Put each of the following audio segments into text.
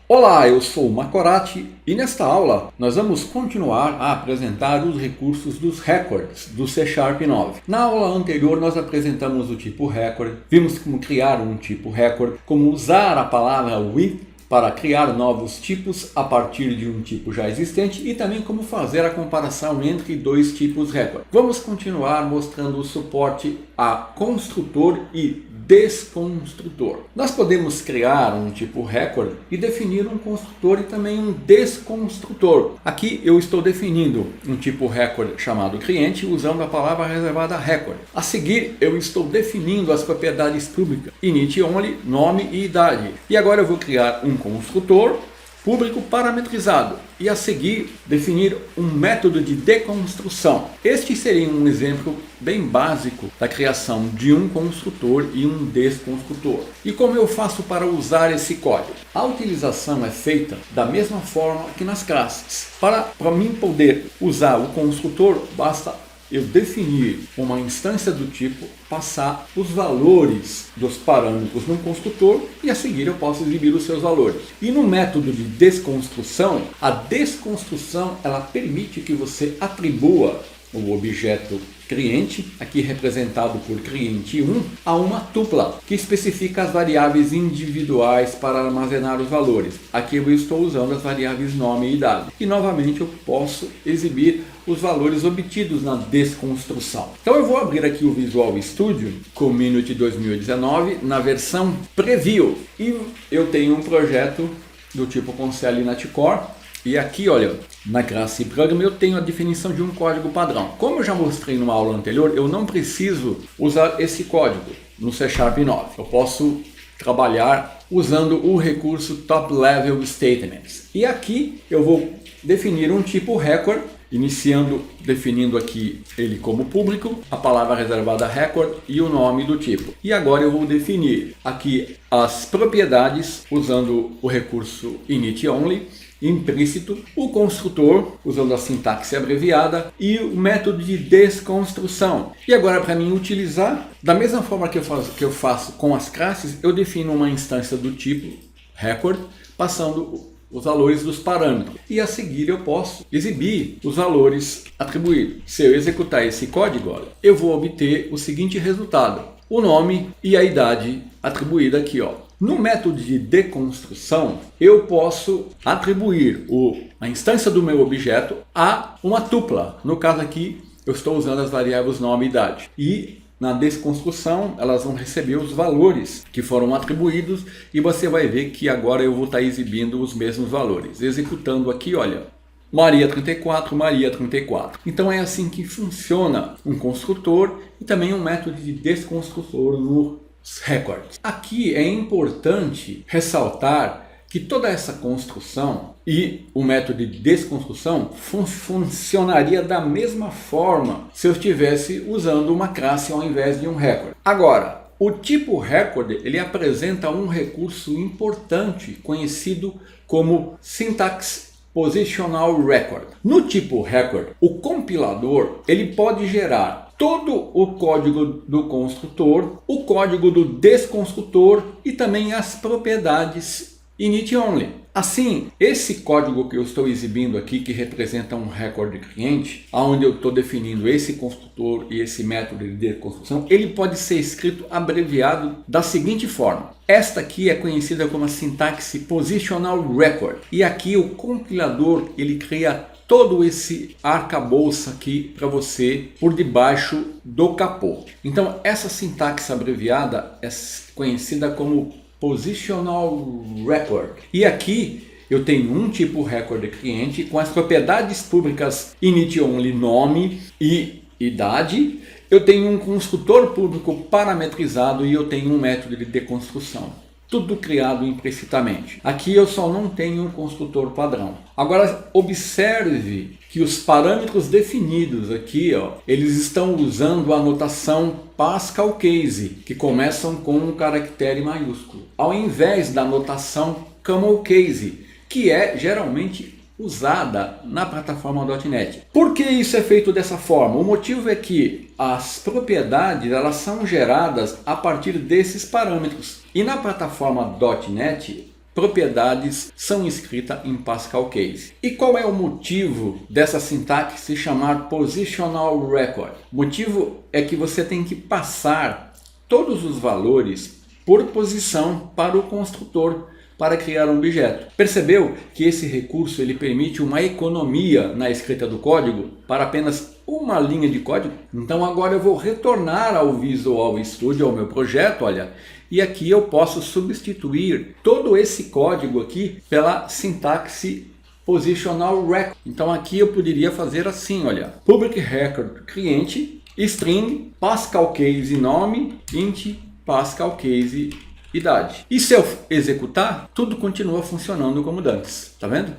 Olá, eu sou o Macorati e nesta aula nós vamos continuar a apresentar os recursos dos records do C# 9. Na aula anterior nós apresentamos o tipo record, vimos como criar um tipo record, como usar a palavra with para criar novos tipos a partir de um tipo já existente e também como fazer a comparação entre dois tipos record. Vamos continuar mostrando o suporte a construtor e desconstrutor. Nós podemos criar um tipo record e definir um construtor e também um desconstrutor. Aqui eu estou definindo um tipo record chamado cliente usando a palavra reservada record. A seguir eu estou definindo as propriedades públicas init only, nome e idade. E agora eu vou criar um construtor público parametrizado e a seguir definir um método de deconstrução. Este seria um exemplo bem básico da criação de um construtor e um desconstrutor. E como eu faço para usar esse código? A utilização é feita da mesma forma que nas classes. Para mim poder usar o construtor, basta eu definir uma instância do tipo, passar os valores dos parâmetros no construtor e a seguir eu posso exibir os seus valores. E no método de desconstrução, a desconstrução ela permite que você atribua o objeto cliente, aqui representado por cliente1, a uma tupla, que especifica as variáveis individuais para armazenar os valores. Aqui eu estou usando as variáveis nome e idade. E novamente eu posso exibir os valores obtidos na desconstrução. Então eu vou abrir aqui o Visual Studio Community 2019 na versão Preview. E eu tenho um projeto do tipo Concealinat Core. E aqui, olha, na classe Program eu tenho a definição de um código padrão. Como eu já mostrei numa aula anterior, eu não preciso usar esse código no C# 9. Eu posso trabalhar usando o recurso Top Level Statements. E aqui eu vou definir um tipo record, definindo aqui ele como público, a palavra reservada record e o nome do tipo. E agora eu vou definir aqui as propriedades usando o recurso init only, implícito, o construtor, usando a sintaxe abreviada, e o método de desconstrução. E agora, para mim utilizar, da mesma forma que eu faço com as classes, eu defino uma instância do tipo record, passando os valores dos parâmetros. E a seguir eu posso exibir os valores atribuídos. Se eu executar esse código, olha, eu vou obter o seguinte resultado. O nome e a idade atribuída aqui, ó. No método de deconstrução, eu posso atribuir a instância do meu objeto a uma tupla. No caso aqui, eu estou usando as variáveis nome e idade. E na desconstrução, elas vão receber os valores que foram atribuídos e você vai ver que agora eu vou estar exibindo os mesmos valores. Executando aqui, olha, Maria 34, Maria 34. Então é assim que funciona um construtor e também um método de desconstrutor no records. Aqui é importante ressaltar que toda essa construção e o método de desconstrução funcionaria da mesma forma se eu estivesse usando uma classe ao invés de um record. Agora, o tipo record ele apresenta um recurso importante conhecido como syntax positional record. No tipo record, o compilador ele pode gerar todo o código do construtor, o código do desconstrutor e também as propriedades init only. Assim, esse código que eu estou exibindo aqui, que representa um record cliente, onde eu estou definindo esse construtor e esse método de desconstrução, ele pode ser escrito abreviado da seguinte forma. Esta aqui é conhecida como a sintaxe positional record. E aqui o compilador ele cria todo esse arcabouço aqui para você por debaixo do capô. Então essa sintaxe abreviada é conhecida como Positional Record. E aqui eu tenho um tipo record cliente com as propriedades públicas init only, nome e idade. Eu tenho um construtor público parametrizado e eu tenho um método de deconstrução. Tudo criado implicitamente. Aqui eu só não tenho um construtor padrão. Agora observe que os parâmetros definidos aqui, ó, eles estão usando a notação Pascal Case, que começam com um caractere maiúsculo, ao invés da notação Camel Case, que é geralmente usada na plataforma .NET. Por que isso é feito dessa forma? O motivo é que as propriedades elas são geradas a partir desses parâmetros. E na plataforma .NET propriedades são escritas em Pascal Case. E qual é o motivo dessa sintaxe se chamar Positional Record? O motivo é que você tem que passar todos os valores por posição para o construtor para criar um objeto. Percebeu que esse recurso ele permite uma economia na escrita do código para apenas uma linha de código? Então agora eu vou retornar ao Visual Studio, ao meu projeto, olha, e aqui eu posso substituir todo esse código aqui pela sintaxe Positional Record. Então aqui eu poderia fazer assim, olha, Public Record cliente, string, Pascal Case nome, int, Pascal Case idade. E se eu executar, tudo continua funcionando como antes, tá vendo?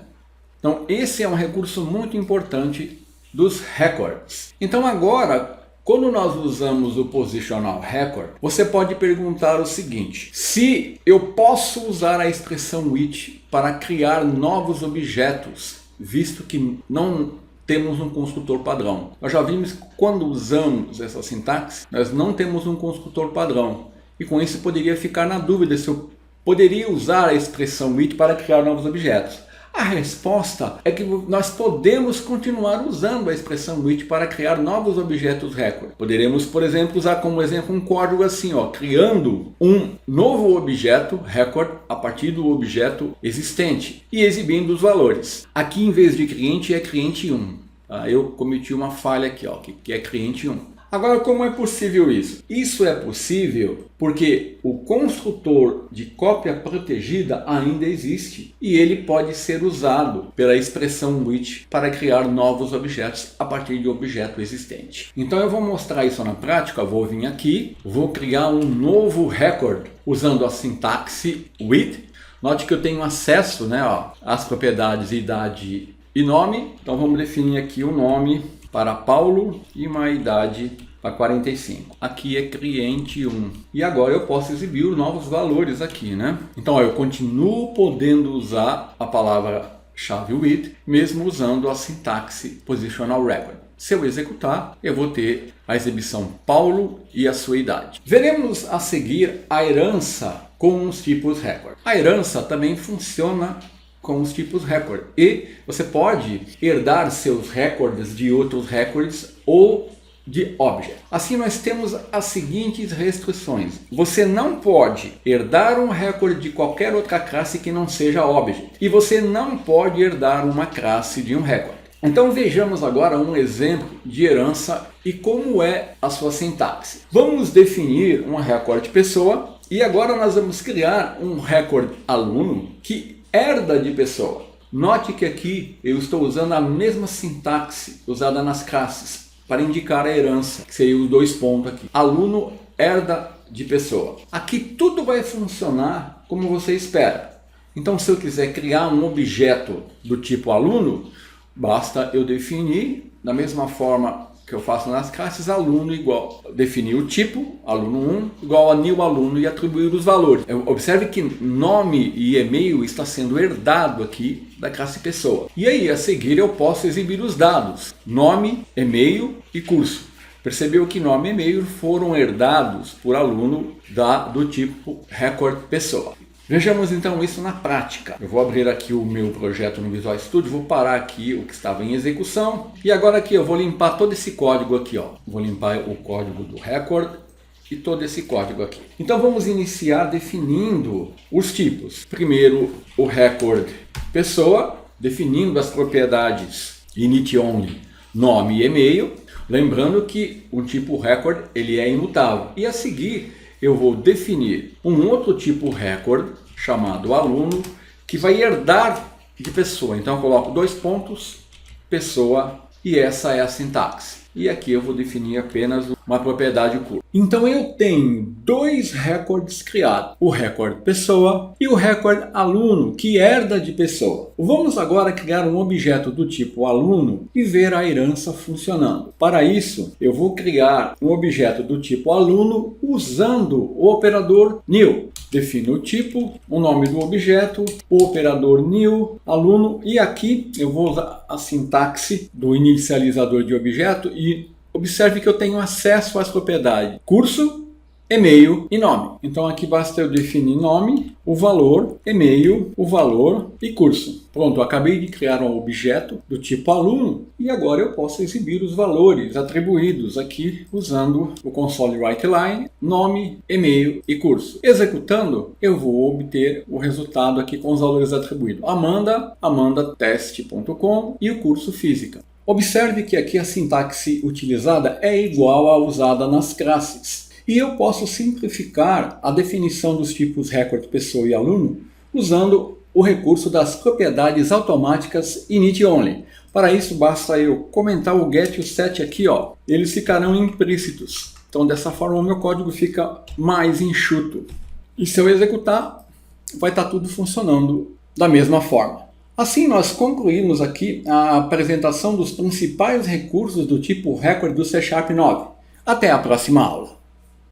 Então esse é um recurso muito importante dos records. Então agora, quando nós usamos o Positional Record, você pode perguntar o seguinte: se eu posso usar a expressão with para criar novos objetos, visto que não temos um construtor padrão. Nós já vimos que quando usamos essa sintaxe, nós não temos um construtor padrão. E com isso poderia ficar na dúvida se eu poderia usar a expressão with para criar novos objetos. A resposta é que nós podemos continuar usando a expressão with para criar novos objetos record. Poderemos, por exemplo, usar como exemplo um código assim, ó, criando um novo objeto record a partir do objeto existente e exibindo os valores. Aqui, em vez de cliente, é cliente 1. Eu cometi uma falha aqui, ó, que é cliente 1. Agora, como é possível isso? Isso é possível porque o construtor de cópia protegida ainda existe e ele pode ser usado pela expressão with para criar novos objetos a partir de um objeto existente. Então eu vou mostrar isso na prática. Eu vou vir aqui, vou criar um novo record usando a sintaxe with. Note que eu tenho acesso, né, às propriedades idade e nome. Então vamos definir aqui o nome para Paulo e uma idade para 45. Aqui é cliente 1. E agora eu posso exibir os novos valores aqui, né? Então eu continuo podendo usar a palavra-chave with, mesmo usando a sintaxe Positional Record. Se eu executar, eu vou ter a exibição Paulo e a sua idade. Veremos a seguir a herança com os tipos record. A herança também funciona com os tipos record. E você pode herdar seus records de outros records ou de object. Assim nós temos as seguintes restrições. Você não pode herdar um record de qualquer outra classe que não seja object. E você não pode herdar uma classe de um record. Então vejamos agora um exemplo de herança e como é a sua sintaxe. Vamos definir um record pessoa e agora nós vamos criar um record aluno que herda de pessoa. Note que aqui eu estou usando a mesma sintaxe usada nas classes para indicar a herança, que seria os dois pontos aqui. Aluno herda de pessoa. Aqui tudo vai funcionar como você espera. Então se eu quiser criar um objeto do tipo aluno, basta eu definir da mesma forma que eu faço nas classes, aluno igual, definir o tipo, aluno 1, igual a new aluno e atribuir os valores. Observe que nome e e-mail está sendo herdado aqui da classe pessoa. E aí, a seguir, eu posso exibir os dados, nome, e-mail e curso. Percebeu que nome e e-mail foram herdados por aluno do tipo record pessoa. Vejamos então isso na prática. Eu vou abrir aqui o meu projeto no Visual Studio, vou parar aqui o que estava em execução e agora aqui eu vou limpar todo esse código aqui, ó. Vou limpar o código do record e todo esse código aqui. Então vamos iniciar definindo os tipos. Primeiro o record pessoa, definindo as propriedades init only, nome e e-mail. Lembrando que o tipo record ele é imutável. E a seguir eu vou definir um outro tipo record chamado aluno que vai herdar de pessoa. Então eu coloco dois pontos, pessoa, e essa é a sintaxe. E aqui eu vou definir apenas uma propriedade curta. Então eu tenho dois records criados, o record pessoa e o record aluno, que herda de pessoa. Vamos agora criar um objeto do tipo aluno e ver a herança funcionando. Para isso, eu vou criar um objeto do tipo aluno usando o operador new. Defino o tipo, o nome do objeto, o operador new, aluno, e aqui eu vou usar a sintaxe do inicializador de objeto e observe que eu tenho acesso às propriedades curso, e-mail e nome. Então aqui basta eu definir nome, o valor, e-mail, o valor e curso. Pronto, eu acabei de criar um objeto do tipo aluno e agora eu posso exibir os valores atribuídos aqui usando o console writeLine, nome, e-mail e curso. Executando, eu vou obter o resultado aqui com os valores atribuídos. Amanda, amandatest.com e o curso física. Observe que aqui a sintaxe utilizada é igual à usada nas classes. E eu posso simplificar a definição dos tipos record, pessoa e aluno usando o recurso das propriedades automáticas init-only. Para isso basta eu comentar o get e o set aqui, ó. Eles ficarão implícitos. Então dessa forma o meu código fica mais enxuto. E se eu executar, vai estar tudo funcionando da mesma forma. Assim, nós concluímos aqui a apresentação dos principais recursos do tipo record do C# 9. Até a próxima aula!